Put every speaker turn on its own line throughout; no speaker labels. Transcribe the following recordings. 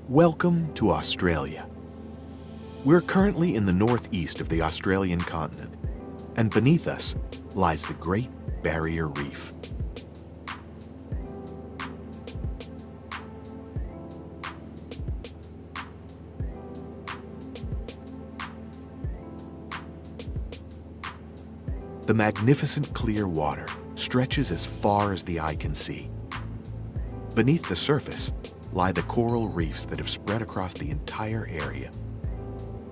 Welcome to Australia. We're currently in the northeast of the Australian continent, and beneath us lies the Great Barrier Reef. The magnificent clear water stretches as far as the eye can see. Beneath the surface lie the coral reefs that have spread across the entire area.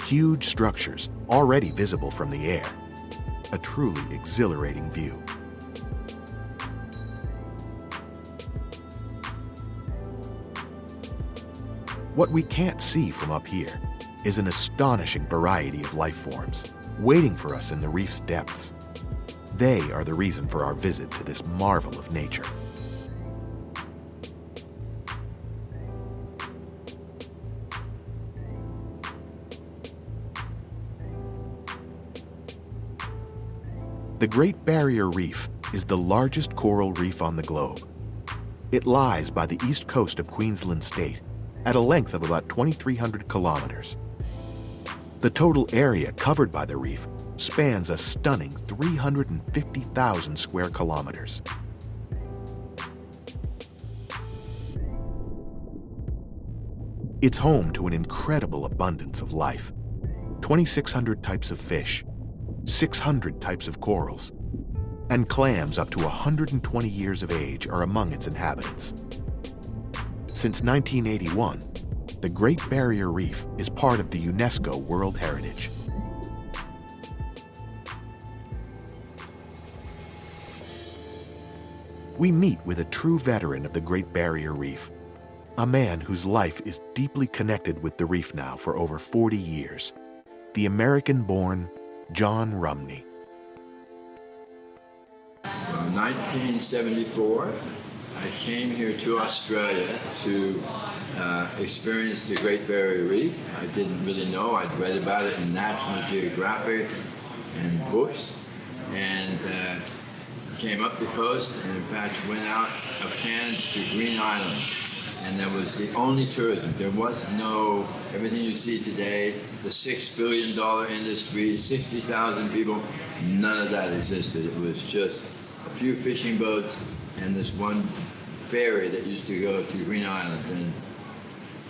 Huge structures already visible from the air. A truly exhilarating view. What we can't see from up here is an astonishing variety of life forms waiting for us in the reef's depths. They are the reason for our visit to this marvel of nature. The Great Barrier Reef is the largest coral reef on the globe. It lies by the east coast of Queensland State at a length of about 2,300 kilometers. The total area covered by the reef spans a stunning 350,000 square kilometers. It's home to an incredible abundance of life. 2,600 types of fish, 600 types of corals, and clams up to 120 years of age are among its inhabitants. Since 1981, the Great Barrier Reef is part of the UNESCO World Heritage. We meet with a true veteran of the Great Barrier Reef, a man whose life is deeply connected with the reef now for over 40 years, the American-born John Rumney.
In 1974, I came here to Australia to experience the Great Barrier Reef. I didn't really know. I'd read about it in National Geographic and books, and came up the coast and in fact went out of Cairns to Green Island. And that was the only tourism. There was no, everything you see today, the $6 billion industry, 60,000 people, none of that existed. It was just a few fishing boats and this one ferry that used to go to Green Island. And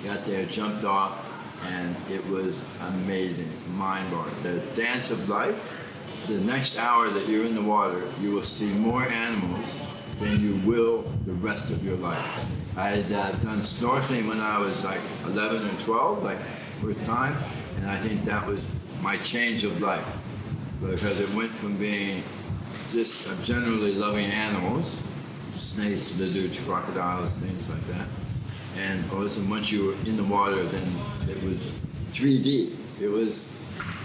got there, jumped off, and it was amazing, mind-blowing. The dance of life, the next hour that you're in the water, you will see more animals than you will the rest of your life. I had done snorkeling when I was like 11 or 12, like first time, and I think that was my change of life, because it went from being just generally loving animals, snakes, lizards, crocodiles, things like that, and all of a sudden once you were in the water, then it was 3D. It was,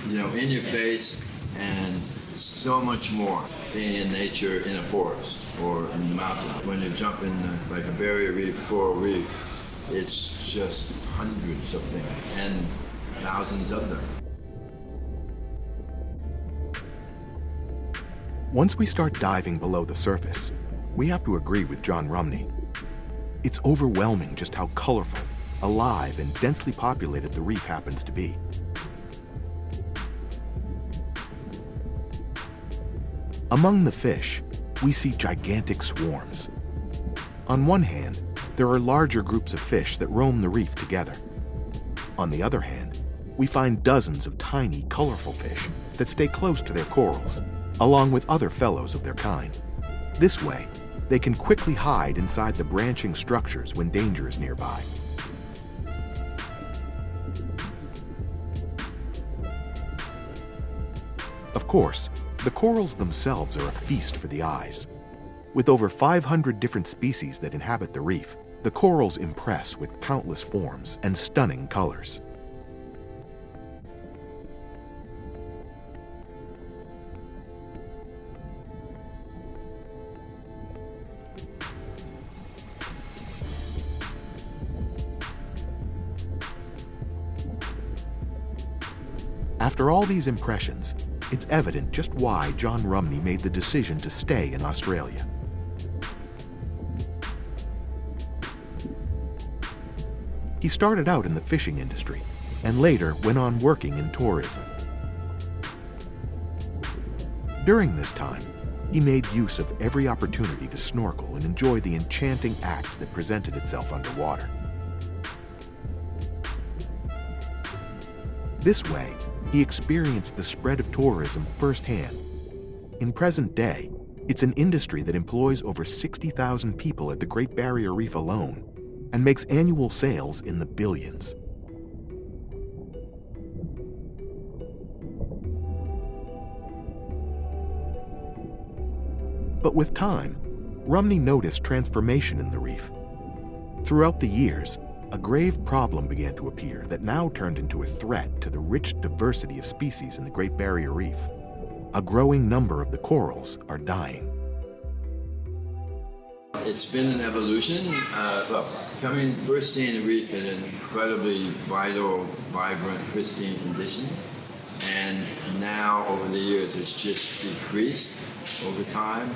you know, in your face, and so much more being in nature in a forest or in the mountains. When you jump in like a barrier reef, coral reef, it's just hundreds of things and thousands of them.
Once we start diving below the surface, we have to agree with John Rumney. It's overwhelming just how colorful, alive, and densely populated the reef happens to be. Among the fish, we see gigantic swarms. On one hand, there are larger groups of fish that roam the reef together. On the other hand, we find dozens of tiny, colorful fish that stay close to their corals, along with other fellows of their kind. This way, they can quickly hide inside the branching structures when danger is nearby. Of course, the corals themselves are a feast for the eyes. With over 500 different species that inhabit the reef, the corals impress with countless forms and stunning colors. After all these impressions, it's evident just why John Rumney made the decision to stay in Australia. He started out in the fishing industry and later went on working in tourism. During this time, he made use of every opportunity to snorkel and enjoy the enchanting act that presented itself underwater. This way, he experienced the spread of tourism firsthand. In present day, it's an industry that employs over 60,000 people at the Great Barrier Reef alone and makes annual sales in the billions. But with time, Rumney noticed transformation in the reef. Throughout the years, a grave problem began to appear that now turned into a threat to the rich diversity of species in the Great Barrier Reef. A growing number of the corals are dying.
It's been an evolution. First seeing the reef in an incredibly vital, vibrant, pristine condition. And now, over the years, it's just decreased over time.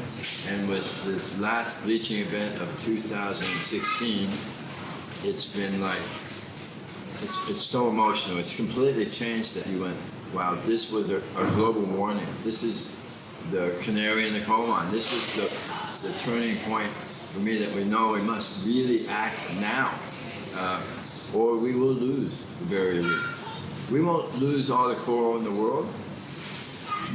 And with this last bleaching event of 2016, it's been like, it's so emotional. It's completely changed that you went, wow, this was a global warning. This is the canary in the coal mine. This was the turning point for me that we know we must really act now, or we will lose the Barrier Reef. We won't lose all the coral in the world,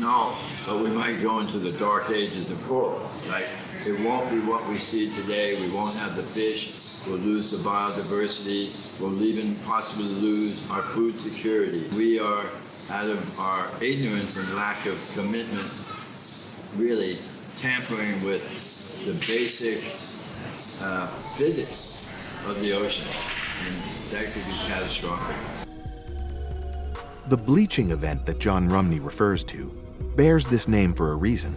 no, but we might go into the dark ages of coral. Like, it won't be what we see today. We won't have the fish. We'll lose the biodiversity. We'll even possibly lose our food security. We are, out of our ignorance and lack of commitment, really tampering with the basic physics of the ocean, and that could be catastrophic.
The bleaching event that John Rumney refers to bears this name for a reason.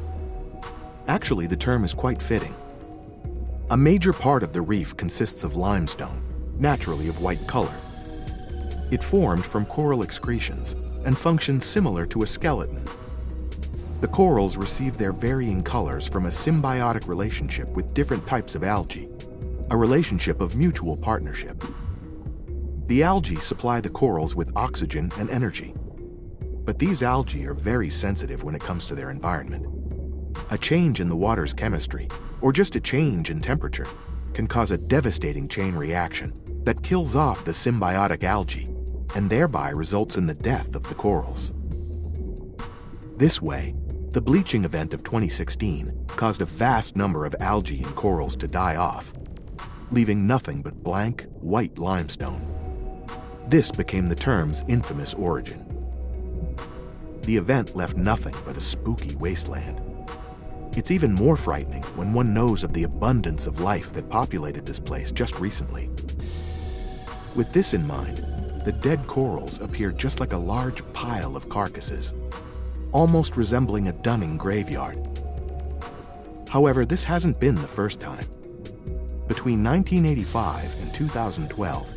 Actually, the term is quite fitting. A major part of the reef consists of limestone, naturally of white color. It formed from coral excretions and functions similar to a skeleton. The corals receive their varying colors from a symbiotic relationship with different types of algae, a relationship of mutual partnership. The algae supply the corals with oxygen and energy. But these algae are very sensitive when it comes to their environment. A change in the water's chemistry, or just a change in temperature, can cause a devastating chain reaction that kills off the symbiotic algae and thereby results in the death of the corals. This way, the bleaching event of 2016 caused a vast number of algae and corals to die off, leaving nothing but blank, white limestone. This became the term's infamous origin. The event left nothing but a spooky wasteland. It's even more frightening when one knows of the abundance of life that populated this place just recently. With this in mind, the dead corals appear just like a large pile of carcasses, almost resembling a Dunning graveyard. However, this hasn't been the first time. Between 1985 and 2012,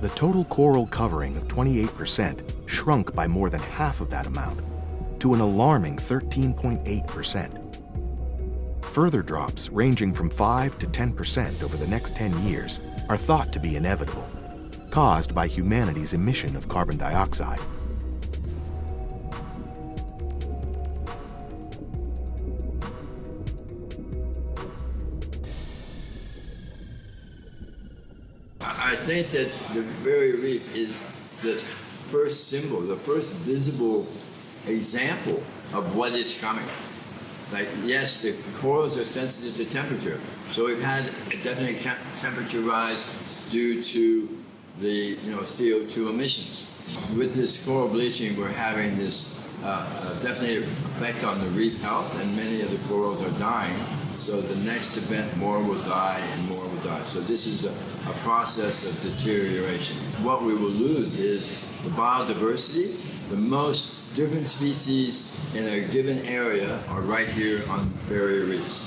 the total coral covering of 28% shrunk by more than half of that amount, to an alarming 13.8%. Further drops ranging from 5 to 10% over the next 10 years are thought to be inevitable, caused by humanity's emission of carbon dioxide.
I think that the Barrier Reef is the first symbol, the first visible example of what is coming. Like, yes, the corals are sensitive to temperature, so we've had a definite temperature rise due to the CO2 emissions. With this coral bleaching, we're having this definite effect on the reef health, and many of the corals are dying. So the next event, more will die and more will die. So this is a process of deterioration. What we will lose is the biodiversity. The most different species in a given area are right here on Barrier Reefs.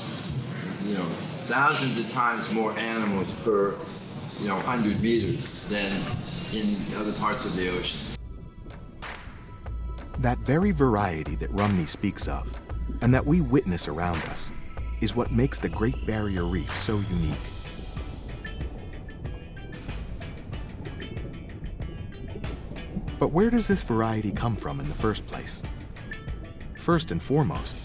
Thousands of times more animals per 100 meters than in other parts of the ocean.
That very variety that Rumney speaks of, and that we witness around us, is what makes the Great Barrier Reef so unique. But where does this variety come from in the first place? First and foremost,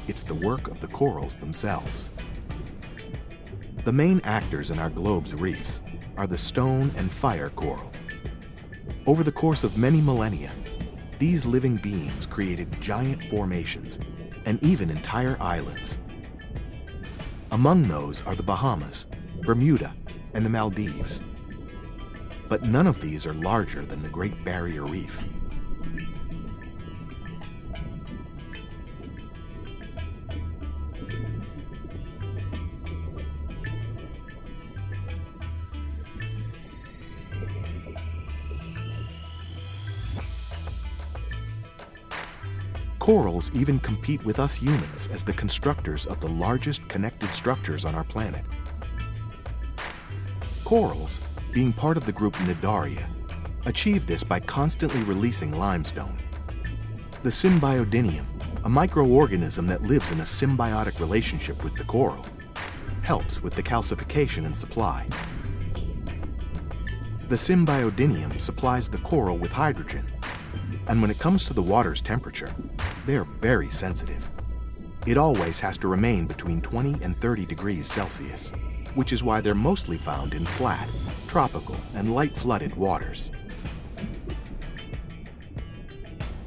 it's the work of the corals themselves. The main actors in our globe's reefs are the stone and fire coral. Over the course of many millennia, these living beings created giant formations and even entire islands. Among those are the Bahamas, Bermuda, and the Maldives. But none of these are larger than the Great Barrier Reef. Corals even compete with us humans as the constructors of the largest connected structures on our planet. Corals, being part of the group Cnidaria, achieve this by constantly releasing limestone. The Symbiodinium, a microorganism that lives in a symbiotic relationship with the coral, helps with the calcification and supply. The Symbiodinium supplies the coral with hydrogen, and when it comes to the water's temperature, they're very sensitive. It always has to remain between 20 and 30 degrees Celsius, which is why they're mostly found in flat, tropical, and light-flooded waters.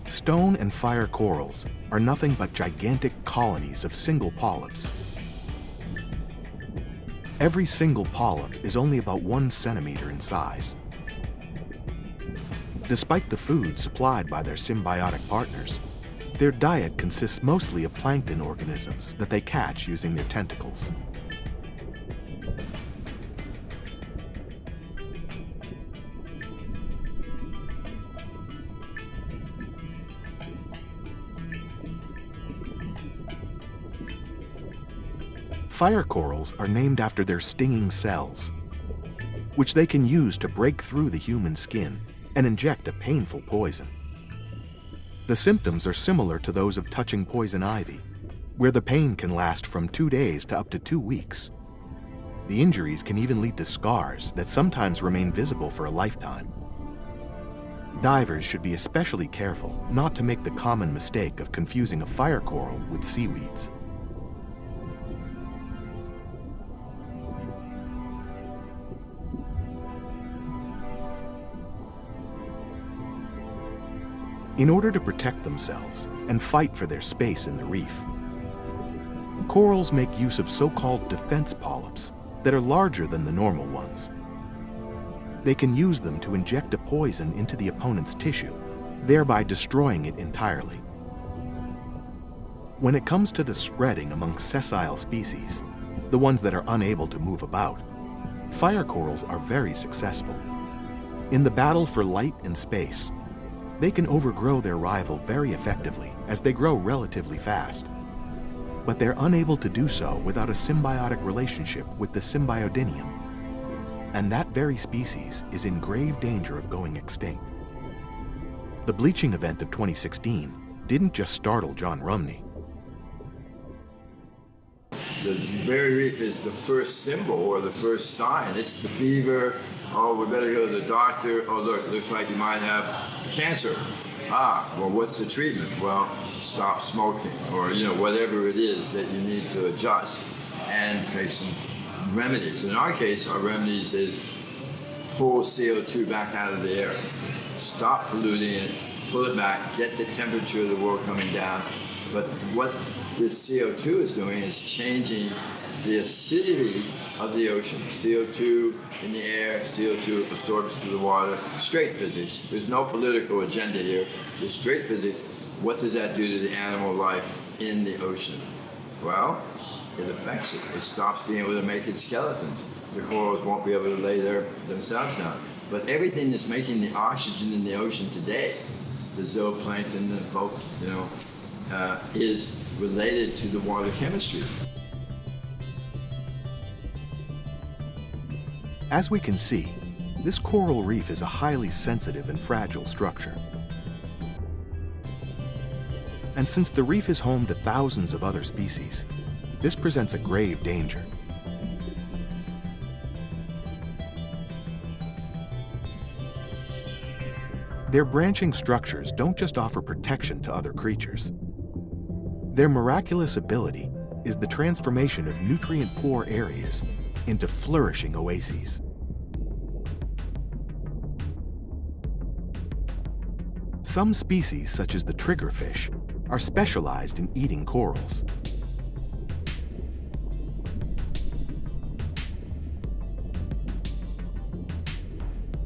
Stone and fire corals are nothing but gigantic colonies of single polyps. Every single polyp is only about 1 centimeter in size. Despite the food supplied by their symbiotic partners, their diet consists mostly of plankton organisms that they catch using their tentacles. Fire corals are named after their stinging cells, which they can use to break through the human skin and inject a painful poison. The symptoms are similar to those of touching poison ivy, where the pain can last from 2 days to up to 2 weeks. The injuries can even lead to scars that sometimes remain visible for a lifetime. Divers should be especially careful not to make the common mistake of confusing a fire coral with seaweeds. In order to protect themselves and fight for their space in the reef, corals make use of so-called defense polyps that are larger than the normal ones. They can use them to inject a poison into the opponent's tissue, thereby destroying it entirely. When it comes to the spreading among sessile species, the ones that are unable to move about, fire corals are very successful. In the battle for light and space, they can overgrow their rival very effectively as they grow relatively fast. But they're unable to do so without a symbiotic relationship with the Symbiodinium. And that very species is in grave danger of going extinct. The bleaching event of 2016 didn't just startle John Rumney.
The Barrier Reef is the first symbol or the first sign. It's the fever. Oh, we better go to the doctor. Oh, look, looks like you might have cancer. Ah, well, what's the treatment? Well, stop smoking, or whatever it is that you need to adjust, and take some remedies. In our case, our remedies is pull CO2 back out of the air. Stop polluting it, pull it back, get the temperature of the world coming down. But what this CO2 is doing is changing the acidity of the ocean. CO2 in the air, CO2 absorbs to the water. Straight physics. There's no political agenda here. Just straight physics. What does that do to the animal life in the ocean? Well, it affects it. It stops being able to make its skeletons. The corals won't be able to lay themselves down. But everything that's making the oxygen in the ocean today, the zooplankton, the boat, is related to the water chemistry.
As we can see, this coral reef is a highly sensitive and fragile structure. And since the reef is home to thousands of other species, this presents a grave danger. Their branching structures don't just offer protection to other creatures. Their miraculous ability is the transformation of nutrient-poor areas into flourishing oases. Some species, such as the triggerfish, are specialized in eating corals.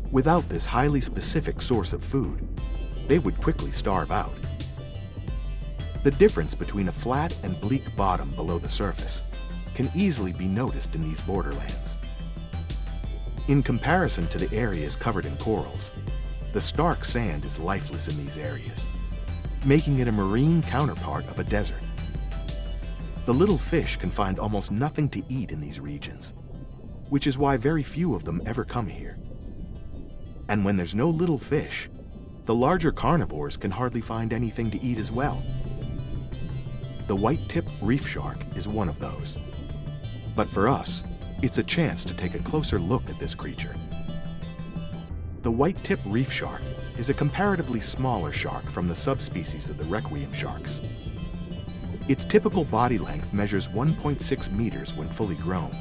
Without this highly specific source of food, they would quickly starve out. The difference between a flat and bleak bottom below the surface can easily be noticed in these borderlands. In comparison to the areas covered in corals, the stark sand is lifeless in these areas, making it a marine counterpart of a desert. The little fish can find almost nothing to eat in these regions, which is why very few of them ever come here. And when there's no little fish, the larger carnivores can hardly find anything to eat as well. The white-tip reef shark is one of those. But for us, it's a chance to take a closer look at this creature. The white-tip reef shark is a comparatively smaller shark from the subspecies of the requiem sharks. Its typical body length measures 1.6 meters when fully grown.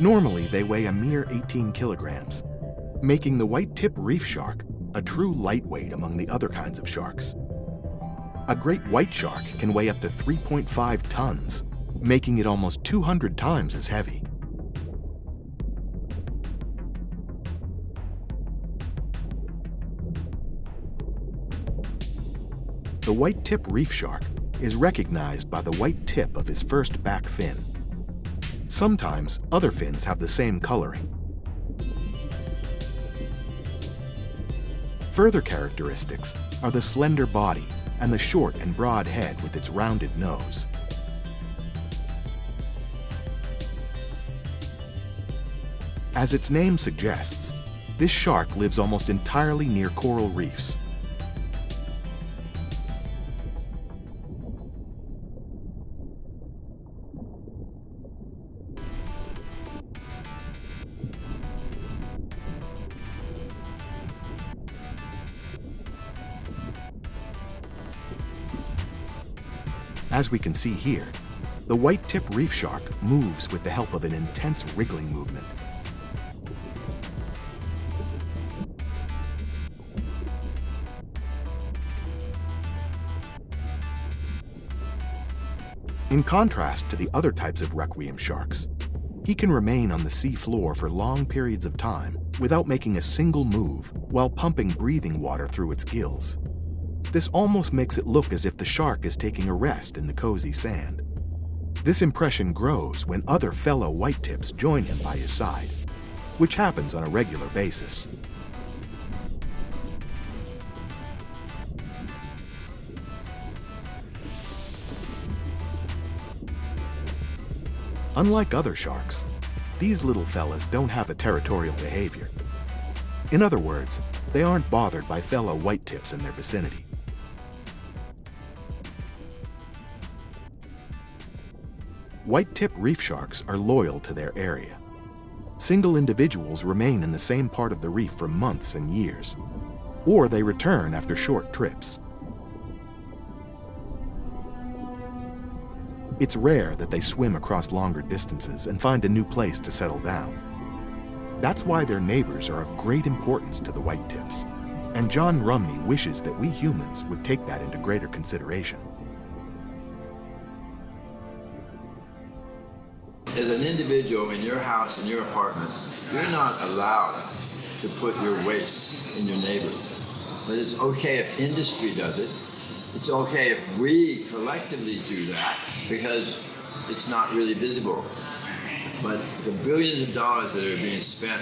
Normally, they weigh a mere 18 kilograms, making the white-tip reef shark a true lightweight among the other kinds of sharks. A great white shark can weigh up to 3.5 tons, making it almost 200 times as heavy. The white-tip reef shark is recognized by the white tip of his first back fin. Sometimes other fins have the same coloring. Further characteristics are the slender body and the short and broad head with its rounded nose. As its name suggests, this shark lives almost entirely near coral reefs. As we can see here, the white-tip reef shark moves with the help of an intense wriggling movement. In contrast to the other types of requiem sharks, he can remain on the sea floor for long periods of time without making a single move while pumping breathing water through its gills. This almost makes it look as if the shark is taking a rest in the cozy sand. This impression grows when other fellow white-tips join him by his side, which happens on a regular basis. Unlike other sharks, these little fellas don't have a territorial behavior. In other words, they aren't bothered by fellow white-tips in their vicinity. White-tip reef sharks are loyal to their area. Single individuals remain in the same part of the reef for months and years, or they return after short trips. It's rare that they swim across longer distances and find a new place to settle down. That's why their neighbors are of great importance to the white-tips, and John Rumney wishes that we humans would take that into greater consideration.
As an individual in your house, in your apartment, you're not allowed to put your waste in your neighbors. But it's okay if industry does it. It's okay if we collectively do that because it's not really visible. But the billions of dollars that are being spent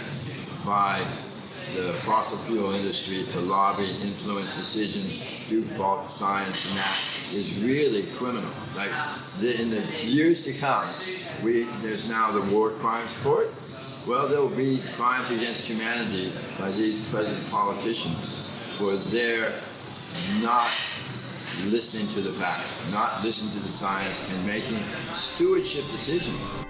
by the fossil fuel industry to lobby, influence decisions, do false science, and that is really criminal. Like in the years to come, there's now the war crimes court. Well, there will be crimes against humanity by these present politicians for their not listening to the facts, not listening to the science, and making stewardship decisions.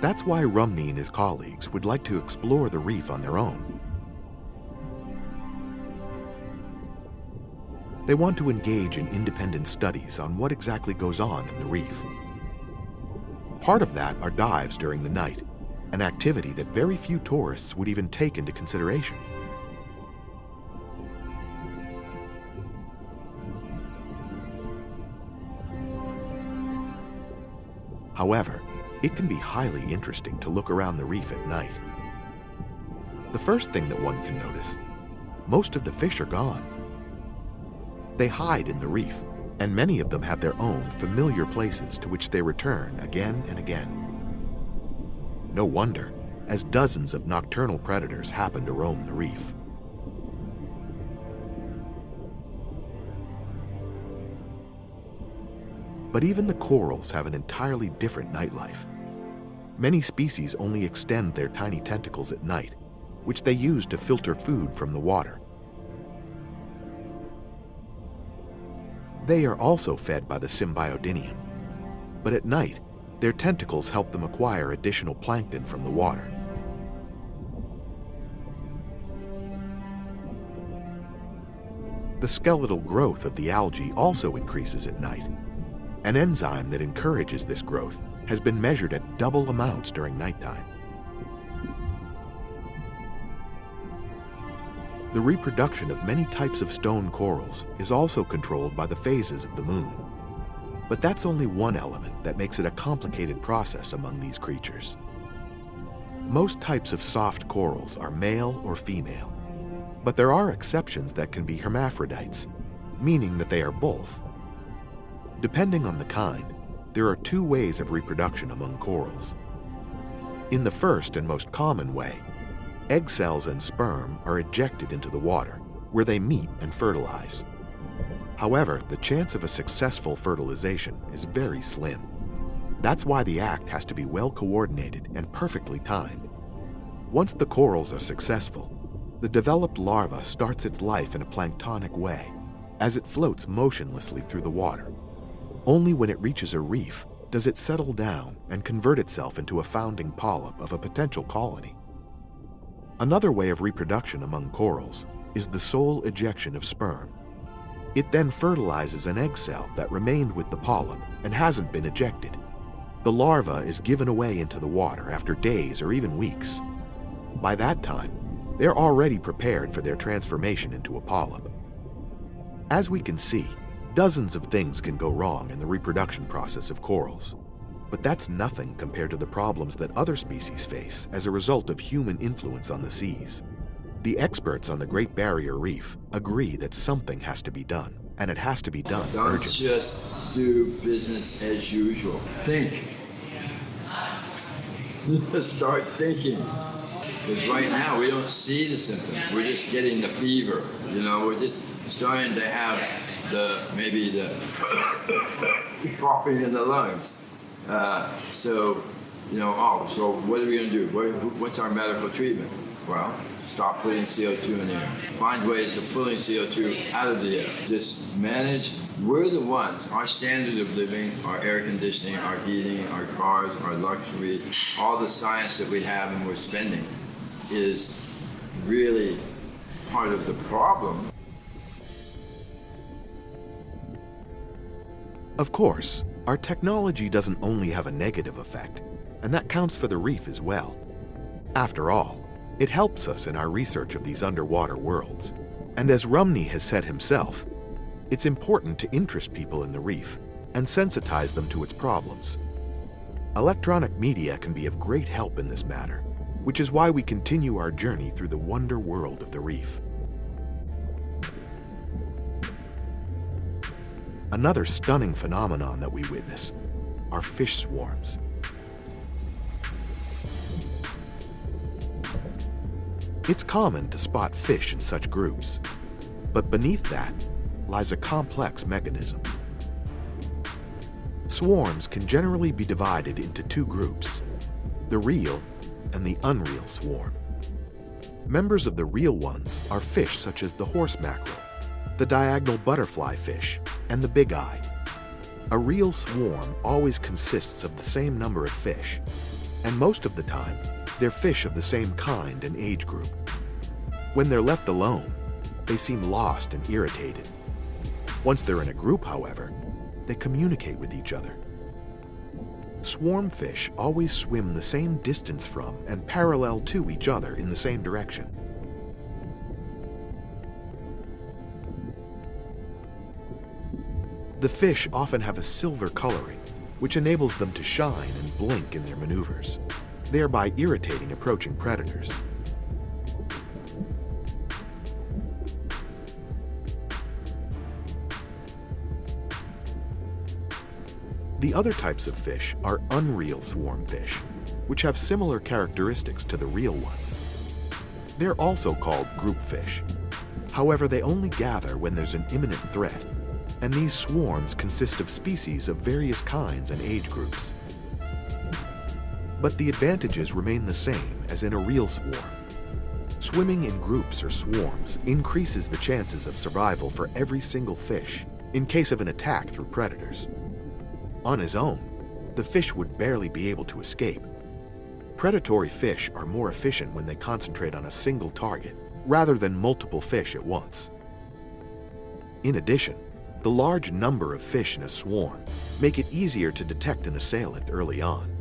That's why Rumney and his colleagues would like to explore the reef on their own. They want to engage in independent studies on what exactly goes on in the reef. Part of that are dives during the night, an activity that very few tourists would even take into consideration. However, it can be highly interesting to look around the reef at night. The first thing that one can notice, most of the fish are gone. They hide in the reef, and many of them have their own familiar places to which they return again and again. No wonder, as dozens of nocturnal predators happen to roam the reef. But even the corals have an entirely different nightlife. Many species only extend their tiny tentacles at night, which they use to filter food from the water. They are also fed by the symbiodinium, but at night, their tentacles help them acquire additional plankton from the water. The skeletal growth of the algae also increases at night. An enzyme that encourages this growth has been measured at double amounts during nighttime. The reproduction of many types of stone corals is also controlled by the phases of the moon. But that's only one element that makes it a complicated process among these creatures. Most types of soft corals are male or female, but there are exceptions that can be hermaphrodites, meaning that they are both. Depending on the kind, there are two ways of reproduction among corals. In the first and most common way, egg cells and sperm are ejected into the water, where they meet and fertilize. However, the chance of a successful fertilization is very slim. That's why the act has to be well coordinated and perfectly timed. Once the corals are successful, the developed larva starts its life in a planktonic way, as it floats motionlessly through the water. Only when it reaches a reef does it settle down and convert itself into a founding polyp of a potential colony. Another way of reproduction among corals is the sole ejection of sperm. It then fertilizes an egg cell that remained with the polyp and hasn't been ejected. The larva is given away into the water after days or even weeks. By that time, they're already prepared for their transformation into a polyp. As we can see, dozens of things can go wrong in the reproduction process of corals, but that's nothing compared to the problems that other species face as a result of human influence on the seas. The experts on the Great Barrier Reef agree that something has to be done, and it has to be done urgently.
Don't just do business as usual. Think. Start thinking. Because right now we don't see the symptoms. We're just getting the fever. We're just starting to have maybe the coughing in the lungs. So what are we going to do? What's our medical treatment? Well, stop putting CO2 in the air. Find ways of pulling CO2 out of the air. Just manage. We're the ones. Our standard of living, our air conditioning, our heating, our cars, our luxury, all the science that we have and we're spending is really part of the problem.
Of course, our technology doesn't only have a negative effect, and that counts for the reef as well. After all, it helps us in our research of these underwater worlds. And as Rumney has said himself, it's important to interest people in the reef and sensitize them to its problems. Electronic media can be of great help in this matter, which is why we continue our journey through the wonder world of the reef. Another stunning phenomenon that we witness are fish swarms. It's common to spot fish in such groups, but beneath that lies a complex mechanism. Swarms can generally be divided into two groups, the real and the unreal swarm. Members of the real ones are fish such as the horse mackerel, the diagonal butterfly fish, and the big eye. A real swarm always consists of the same number of fish, and most of the time, they're fish of the same kind and age group. When they're left alone, they seem lost and irritated. Once they're in a group, however, they communicate with each other. Swarm fish always swim the same distance from and parallel to each other in the same direction. The fish often have a silver coloring, which enables them to shine and blink in their maneuvers, thereby irritating approaching predators. The other types of fish are unreal swarm fish, which have similar characteristics to the real ones. They're also called group fish. However, they only gather when there's an imminent threat, and these swarms consist of species of various kinds and age groups. But the advantages remain the same as in a real swarm. Swimming in groups or swarms increases the chances of survival for every single fish in case of an attack through predators. On his own, the fish would barely be able to escape. Predatory fish are more efficient when they concentrate on a single target rather than multiple fish at once. In addition, the large number of fish in a swarm make it easier to detect an assailant early on.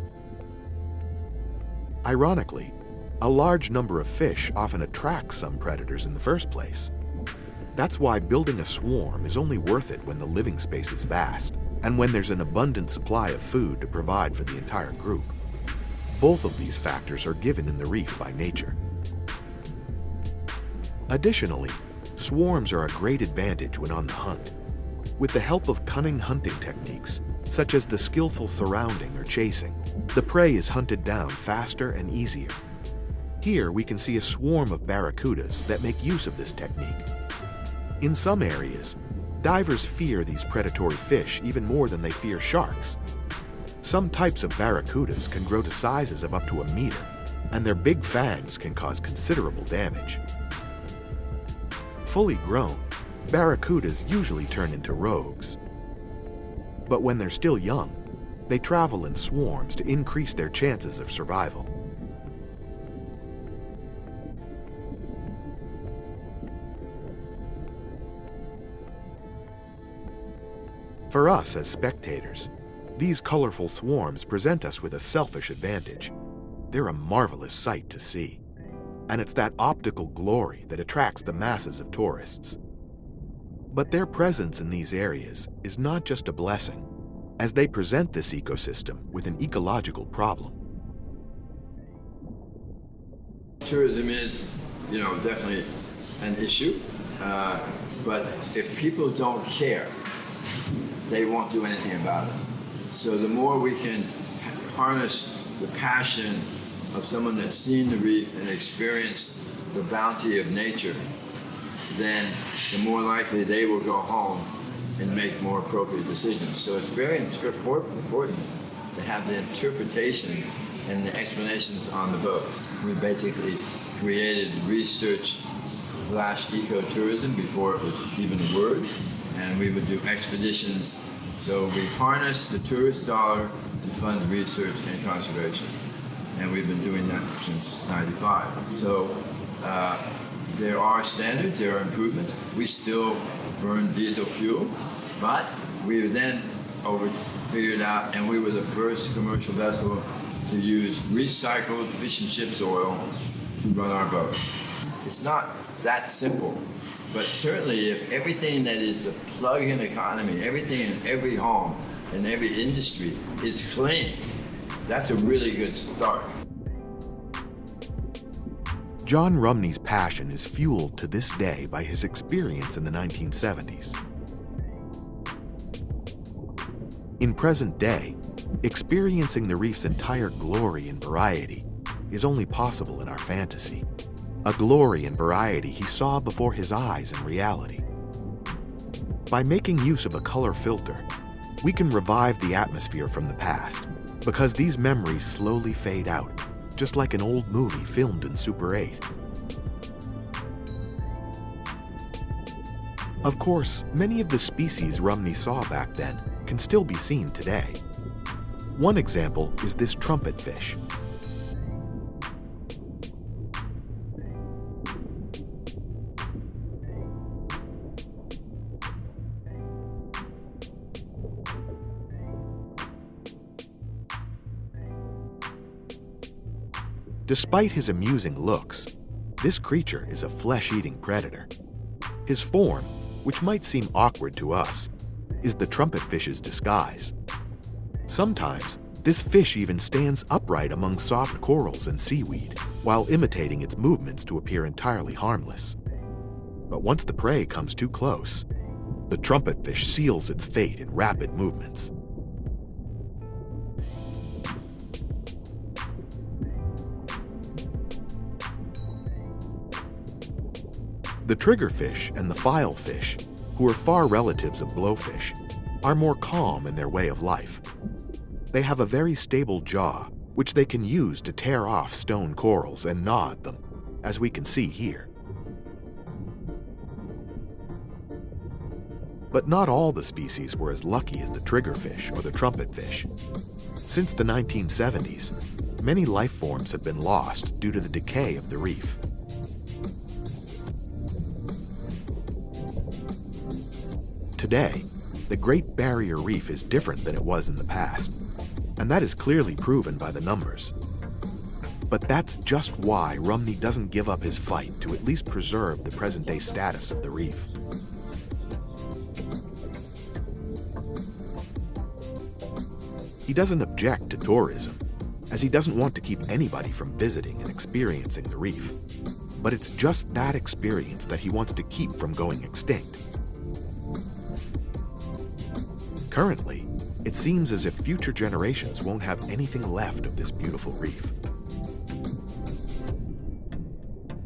Ironically, a large number of fish often attracts some predators in the first place. That's why building a swarm is only worth it when the living space is vast and when there's an abundant supply of food to provide for the entire group. Both of these factors are given in the reef by nature. Additionally, swarms are a great advantage when on the hunt. With the help of cunning hunting techniques, such as the skillful surrounding or chasing, the prey is hunted down faster and easier. Here we can see a swarm of barracudas that make use of this technique. In some areas, divers fear these predatory fish even more than they fear sharks. Some types of barracudas can grow to sizes of up to 1 meter, and their big fangs can cause considerable damage. Fully grown, barracudas usually turn into rogues. But when they're still young, they travel in swarms to increase their chances of survival. For us as spectators, these colorful swarms present us with a selfish advantage. They're a marvelous sight to see, and it's that optical glory that attracts the masses of tourists. But their presence in these areas is not just a blessing, as they present this ecosystem with an ecological problem.
Tourism is, definitely an issue, but if people don't care, they won't do anything about it. So the more we can harness the passion of someone that's seen the reef and experienced the bounty of nature, then the more likely they will go home and make more appropriate decisions. So it's very important to have the interpretation and the explanations on the boats. We basically created research/ecotourism before it was even a word, and we would do expeditions. So we harness the tourist dollar to fund research and conservation, and we've been doing that since '95. So there are standards, there are improvements. We still burn diesel fuel, but we then figured out, and we were the first commercial vessel to use recycled fish and chips oil to run our boat. It's not that simple, but certainly if everything that is the plug-in economy, everything in every home and every industry is clean, that's a really good start.
John Rumney's passion is fueled to this day by his experience in the 1970s. In present day, experiencing the reef's entire glory and variety is only possible in our fantasy, a glory and variety he saw before his eyes in reality. By making use of a color filter, we can revive the atmosphere from the past, because these memories slowly fade out, just like an old movie filmed in Super 8. Of course, many of the species Rumney saw back then can still be seen today. One example is this trumpet fish. Despite his amusing looks, this creature is a flesh-eating predator. His form, which might seem awkward to us, is the trumpetfish's disguise. Sometimes, this fish even stands upright among soft corals and seaweed, while imitating its movements to appear entirely harmless. But once the prey comes too close, the trumpetfish seals its fate in rapid movements. The triggerfish and the filefish, who are far relatives of blowfish, are more calm in their way of life. They have a very stable jaw, which they can use to tear off stone corals and gnaw at them, as we can see here. But not all the species were as lucky as the triggerfish or the trumpetfish. Since the 1970s, many life forms have been lost due to the decay of the reef. Today, the Great Barrier Reef is different than it was in the past, and that is clearly proven by the numbers. But that's just why Rumney doesn't give up his fight to at least preserve the present-day status of the reef. He doesn't object to tourism, as he doesn't want to keep anybody from visiting and experiencing the reef. But it's just that experience that he wants to keep from going extinct. Currently, it seems as if future generations won't have anything left of this beautiful reef.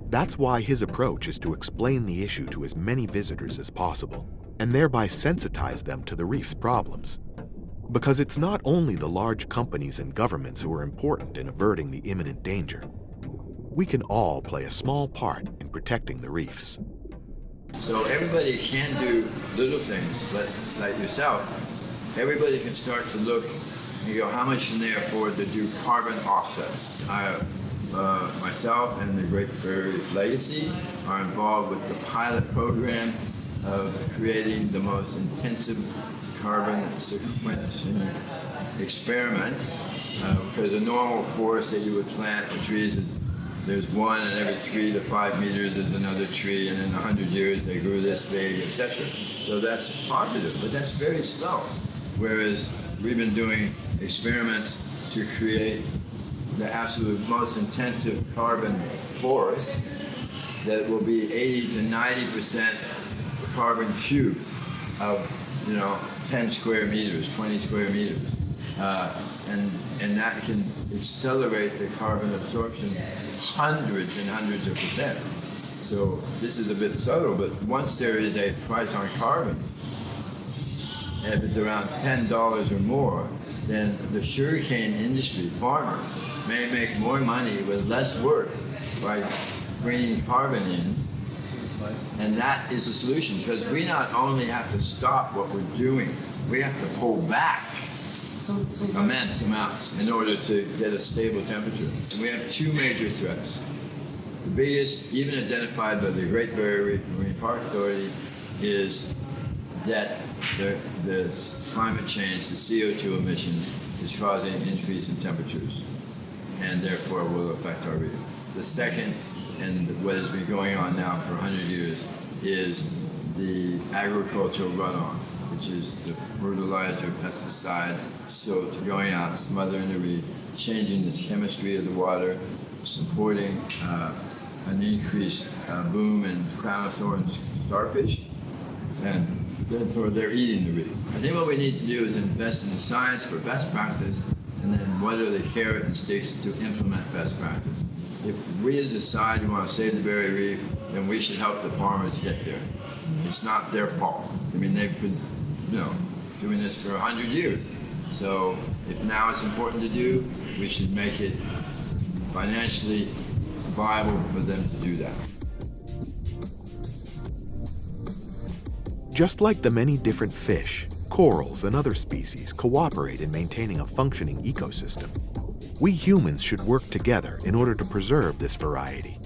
That's why his approach is to explain the issue to as many visitors as possible, and thereby sensitize them to the reef's problems. Because it's not only the large companies and governments who are important in averting the imminent danger. We can all play a small part in protecting the reefs.
So everybody can do little things, but like yourself, everybody can start to look and go, how much can they afford to do carbon offsets? Myself and the Great Barrier Reef Legacy are involved with the pilot program of creating the most intensive carbon sequencing experiment, because a normal forest that you would plant with trees is there's one, and every 3 to 5 meters there's another tree, and in 100 years they grew this big, etc. So that's positive, but that's very slow. Whereas we've been doing experiments to create the absolute most intensive carbon forest that will be 80 to 90% carbon cubes of 10 square meters, 20 square meters. And that can accelerate the carbon absorption hundreds and hundreds of percent. So this is a bit subtle, but once there is a price on carbon, if it's around $10 or more, then the sugarcane industry, farmers, may make more money with less work by bringing carbon in. And that is the solution, because we not only have to stop what we're doing, we have to pull back immense amounts in order to get a stable temperature. And we have two major threats. The biggest, even identified by the Great Barrier Reef Marine Park Authority, is that the climate change, the CO2 emissions, is causing an increase in temperatures, and therefore will affect our reef. The second, and what has been going on now for 100 years, is the agricultural runoff, which is the fertilizer, pesticide, silt going out, smothering the reef, changing the chemistry of the water, supporting an increased boom in crown of thorns starfish, and therefore they're eating the reef. I think what we need to do is invest in the science for best practice, and then what are the carrot and sticks to implement best practice. If we as a society want to save the Barrier Reef, then we should help the farmers get there. It's not their fault. I mean, they've been doing this for 100 years. So if now it's important to do, we should make it financially viable for them to do that.
Just like the many different fish, corals, and other species cooperate in maintaining a functioning ecosystem, we humans should work together in order to preserve this variety.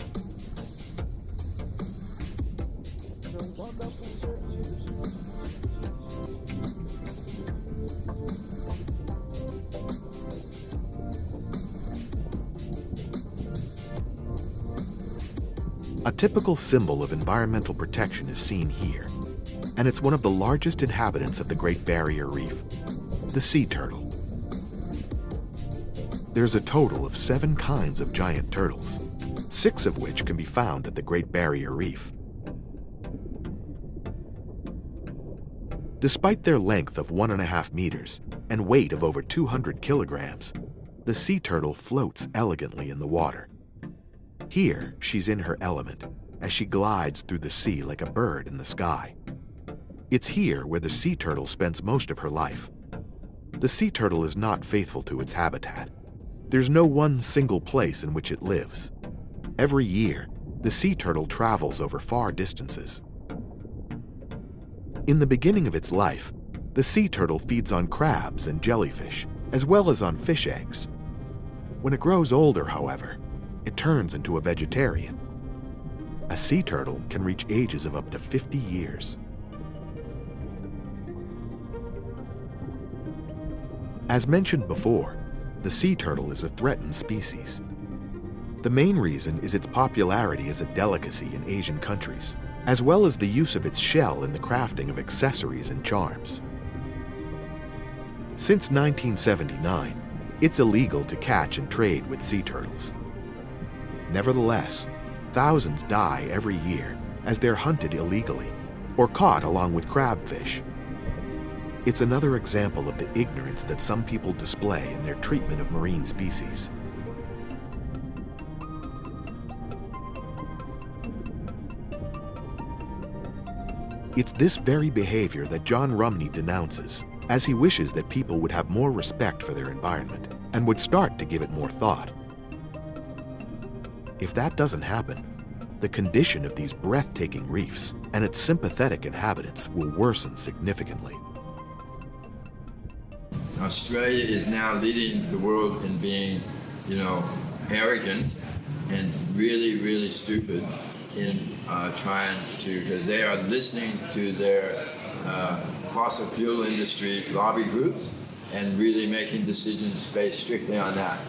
A typical symbol of environmental protection is seen here, and it's one of the largest inhabitants of the Great Barrier Reef, the sea turtle. There's a total of 7 kinds of giant turtles, 6 of which can be found at the Great Barrier Reef. Despite their length of 1.5 meters and weight of over 200 kilograms, the sea turtle floats elegantly in the water. Here, she's in her element as she glides through the sea like a bird in the sky. It's here where the sea turtle spends most of her life. The sea turtle is not faithful to its habitat. There's no one single place in which it lives. Every year, the sea turtle travels over far distances. In the beginning of its life, the sea turtle feeds on crabs and jellyfish, as well as on fish eggs. When it grows older, however, it turns into a vegetarian. A sea turtle can reach ages of up to 50 years. As mentioned before, the sea turtle is a threatened species. The main reason is its popularity as a delicacy in Asian countries, as well as the use of its shell in the crafting of accessories and charms. Since 1979, it's illegal to catch and trade with sea turtles. Nevertheless, thousands die every year as they're hunted illegally or caught along with crabfish. It's another example of the ignorance that some people display in their treatment of marine species. It's this very behavior that John Rumney denounces, as he wishes that people would have more respect for their environment and would start to give it more thought. If that doesn't happen, the condition of these breathtaking reefs and its sympathetic inhabitants will worsen significantly.
Australia is now leading the world in being, arrogant and really, really stupid in trying to, because they are listening to their fossil fuel industry lobby groups and really making decisions based strictly on that.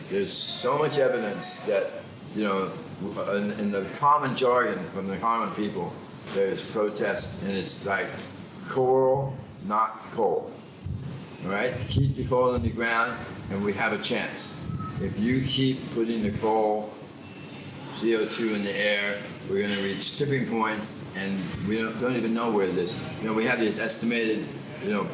There's so much evidence that, in the common jargon from the common people, there's protest, and it's like coral, not coal. All right? Keep the coal in the ground, and we have a chance. If you keep putting the coal, CO2 in the air, we're going to reach tipping points, and we don't even know where this. We have these estimated,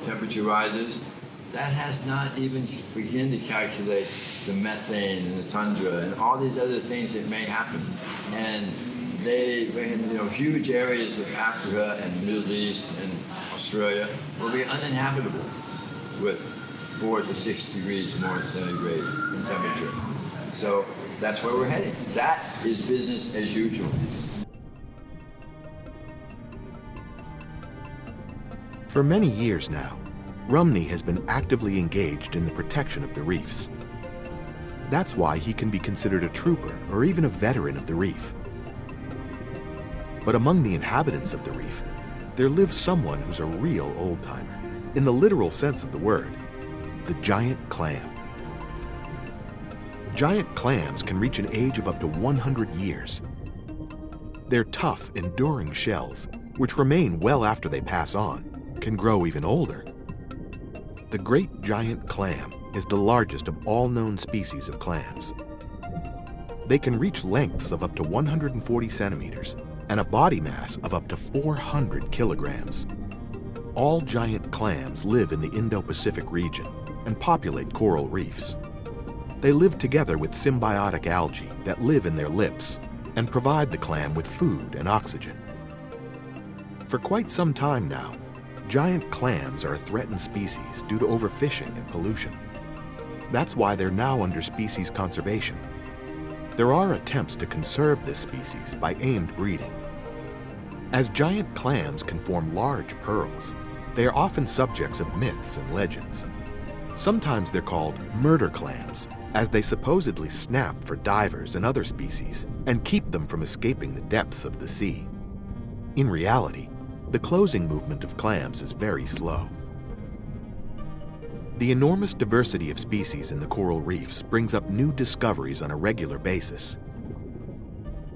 temperature rises. That has not even begun to calculate the methane and the tundra and all these other things that may happen. And they huge areas of Africa and the Middle East and Australia will be uninhabitable with 4 to 6 degrees more centigrade in temperature. So that's where we're heading. That is business as usual.
For many years now, Rumney has been actively engaged in the protection of the reefs. That's why he can be considered a trooper or even a veteran of the reef. But among the inhabitants of the reef, there lives someone who's a real old-timer, in the literal sense of the word, the giant clam. Giant clams can reach an age of up to 100 years. Their tough, enduring shells, which remain well after they pass on, can grow even older. The great giant clam is the largest of all known species of clams. They can reach lengths of up to 140 centimeters and a body mass of up to 400 kilograms. All giant clams live in the Indo-Pacific region and populate coral reefs. They live together with symbiotic algae that live in their lips and provide the clam with food and oxygen. For quite some time now, giant clams are a threatened species due to overfishing and pollution. That's why they're now under species conservation. There are attempts to conserve this species by aimed breeding. As giant clams can form large pearls, they are often subjects of myths and legends. Sometimes they're called murder clams, as they supposedly snap for divers and other species and keep them from escaping the depths of the sea. In reality, the closing movement of clams is very slow. The enormous diversity of species in the coral reefs brings up new discoveries on a regular basis.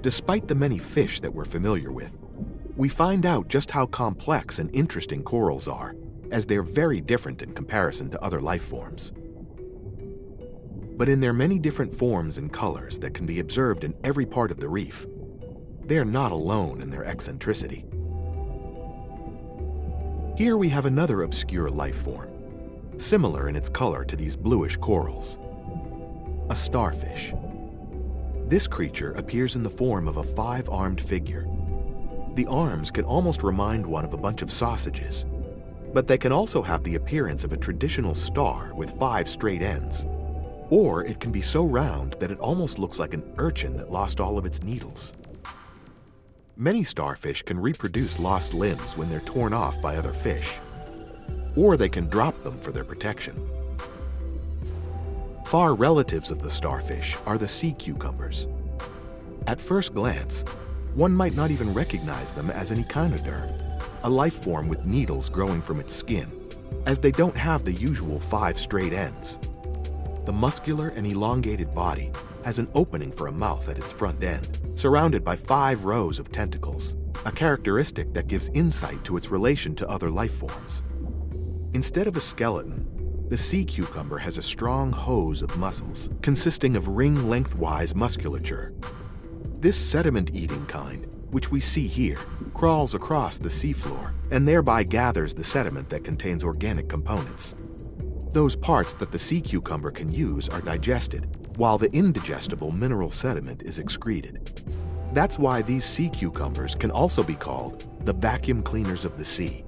Despite the many fish that we're familiar with, we find out just how complex and interesting corals are, as they're very different in comparison to other life forms. But in their many different forms and colors that can be observed in every part of the reef, they're not alone in their eccentricity. Here we have another obscure life form, similar in its color to these bluish corals. A starfish. This creature appears in the form of a 5-armed figure. The arms can almost remind one of a bunch of sausages, but they can also have the appearance of a traditional star with 5 straight ends. Or it can be so round that it almost looks like an urchin that lost all of its needles. Many starfish can reproduce lost limbs when they're torn off by other fish, or they can drop them for their protection. Far relatives of the starfish are the sea cucumbers. At first glance, one might not even recognize them as an echinoderm, a life form with needles growing from its skin, as they don't have the usual 5 straight ends. The muscular and elongated body has an opening for a mouth at its front end, surrounded by 5 rows of tentacles, a characteristic that gives insight to its relation to other life forms. Instead of a skeleton, the sea cucumber has a strong hose of muscles, consisting of ring-lengthwise musculature. This sediment-eating kind, which we see here, crawls across the seafloor and thereby gathers the sediment that contains organic components. Those parts that the sea cucumber can use are digested, while the indigestible mineral sediment is excreted. That's why these sea cucumbers can also be called the vacuum cleaners of the sea.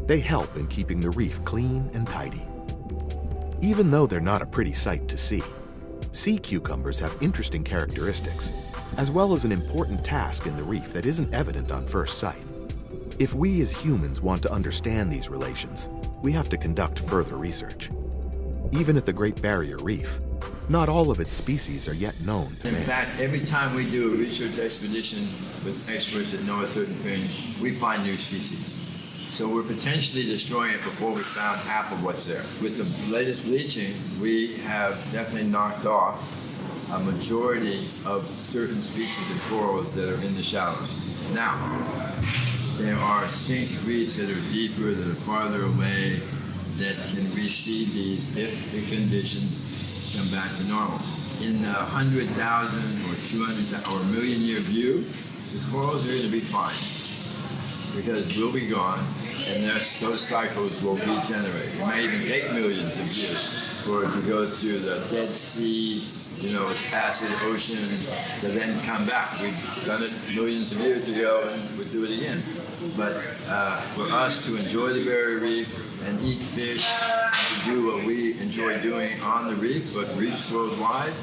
They help in keeping the reef clean and tidy. Even though they're not a pretty sight to see, sea cucumbers have interesting characteristics, as well as an important task in the reef that isn't evident on first sight. If we as humans want to understand these relations, we have to conduct further research. Even at the Great Barrier Reef, not all of its species are yet known to man.
In fact, every time we do a research expedition with experts that know a certain thing, we find new species. So we're potentially destroying it before we found half of what's there. With the latest bleaching, we have definitely knocked off a majority of certain species of corals that are in the shallows. Now, there are sink reefs that are deeper, that are farther away, that can receive these if the conditions come back to normal. In the 100,000 or 200,000 or million-year view, the corals are going to be fine because we'll be gone, and those cycles will regenerate. It may even take millions of years for it to go through the Dead Sea, acid oceans, to then come back. We've done it millions of years ago, and we'll do it again. But for us to enjoy the Barrier Reef and eat fish, to do what we enjoy doing on the reef, but reefs worldwide,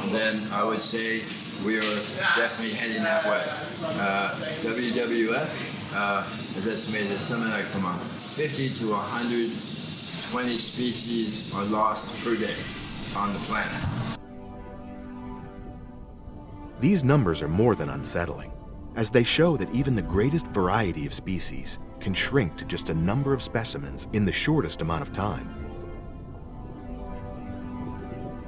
then I would say we are definitely heading that way. WWF has estimated that something like from 50 to 120 species are lost per day on the planet.
These numbers are more than unsettling, as they show that even the greatest variety of species can shrink to just a number of specimens in the shortest amount of time.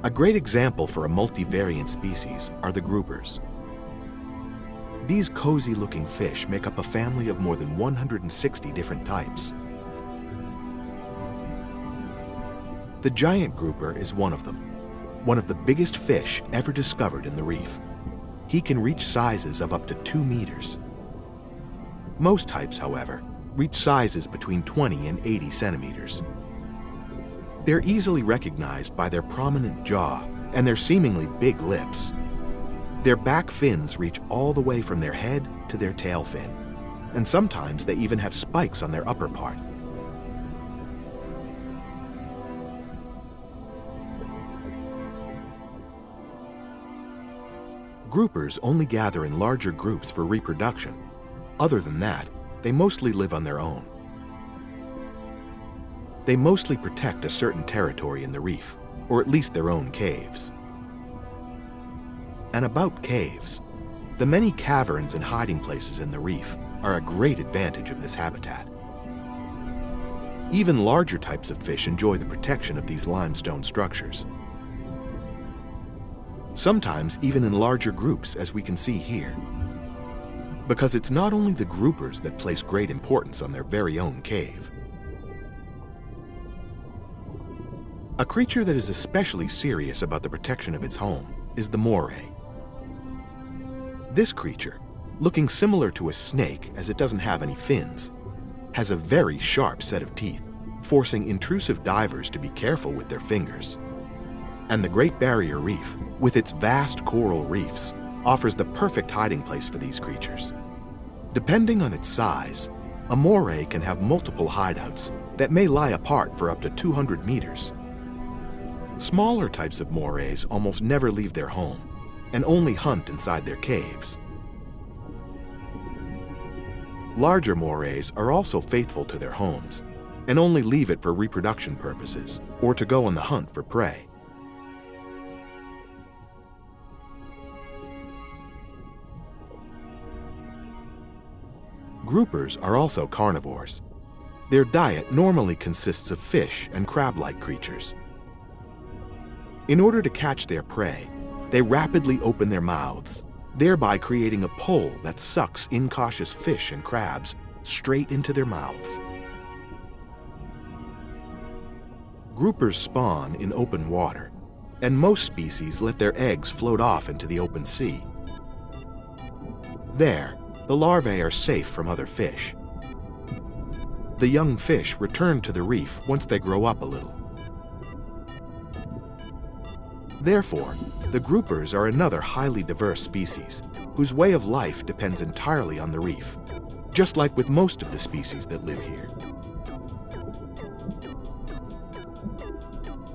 A great example for a multivariant species are the groupers. These cozy-looking fish make up a family of more than 160 different types. The giant grouper is one of them, one of the biggest fish ever discovered in the reef. He can reach sizes of up to 2 meters. Most types, however, reach sizes between 20 and 80 centimeters. They're easily recognized by their prominent jaw and their seemingly big lips. Their back fins reach all the way from their head to their tail fin, and sometimes they even have spikes on their upper part. Groupers only gather in larger groups for reproduction. Other than that, they mostly live on their own. They mostly protect a certain territory in the reef, or at least their own caves. And about caves, the many caverns and hiding places in the reef are a great advantage of this habitat. Even larger types of fish enjoy the protection of these limestone structures. sometimes even in larger groups as we can see here. Because it's not only the groupers that place great importance on their very own cave. A creature that is especially serious about the protection of its home is the moray. This creature, looking similar to a snake as it doesn't have any fins, has a very sharp set of teeth, forcing intrusive divers to be careful with their fingers. And the Great Barrier Reef, with its vast coral reefs, offers the perfect hiding place for these creatures. Depending on its size, a moray can have multiple hideouts that may lie apart for up to 200 meters. Smaller types of morays almost never leave their home and only hunt inside their caves. Larger morays are also faithful to their homes and only leave it for reproduction purposes or to go on the hunt for prey. Groupers are also carnivores. Their diet normally consists of fish and crab-like creatures. In order to catch their prey, they rapidly open their mouths, thereby creating a pull that sucks incautious fish and crabs straight into their mouths. Groupers spawn in open water, and most species let their eggs float off into the open sea. There, the larvae are safe from other fish. The young fish return to the reef once they grow up a little. Therefore, the groupers are another highly diverse species whose way of life depends entirely on the reef, just like with most of the species that live here.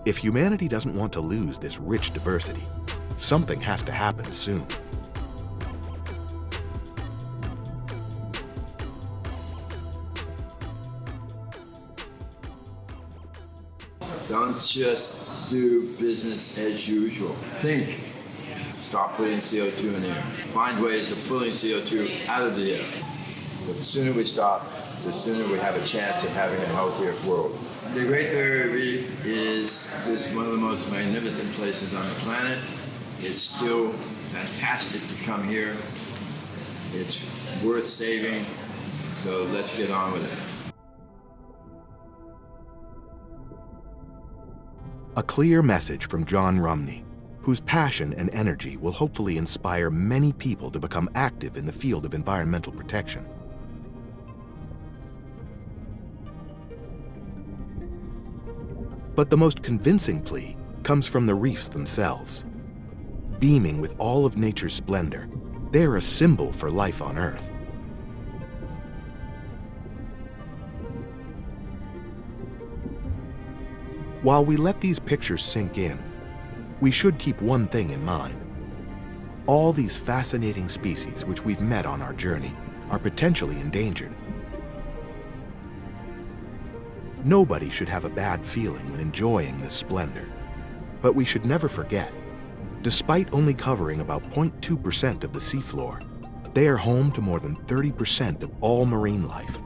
If humanity doesn't want to lose this rich diversity, something has to happen soon.
Don't just do business as usual. Think. Stop putting CO2 in the air. Find ways of pulling CO2 out of the air. The sooner we stop, the sooner we have a chance of having a healthier world. The Great Barrier Reef is just one of the most magnificent places on the planet. It's still fantastic to come here. It's worth saving, so let's get on with it.
A clear message from John Rumney, whose passion and energy will hopefully inspire many people to become active in the field of environmental protection. But the most convincing plea comes from the reefs themselves. Beaming with all of nature's splendor, they're a symbol for life on Earth. While we let these pictures sink in, we should keep one thing in mind. All these fascinating species which we've met on our journey are potentially endangered. Nobody should have a bad feeling when enjoying this splendor, but we should never forget, despite only covering about 0.2% of the seafloor, they are home to more than 30% of all marine life.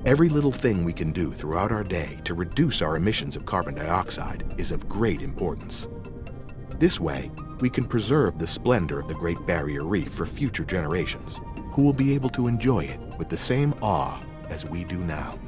Every little thing we can do throughout our day to reduce our emissions of carbon dioxide is of great importance. This way, we can preserve the splendor of the Great Barrier Reef for future generations, who will be able to enjoy it with the same awe as we do now.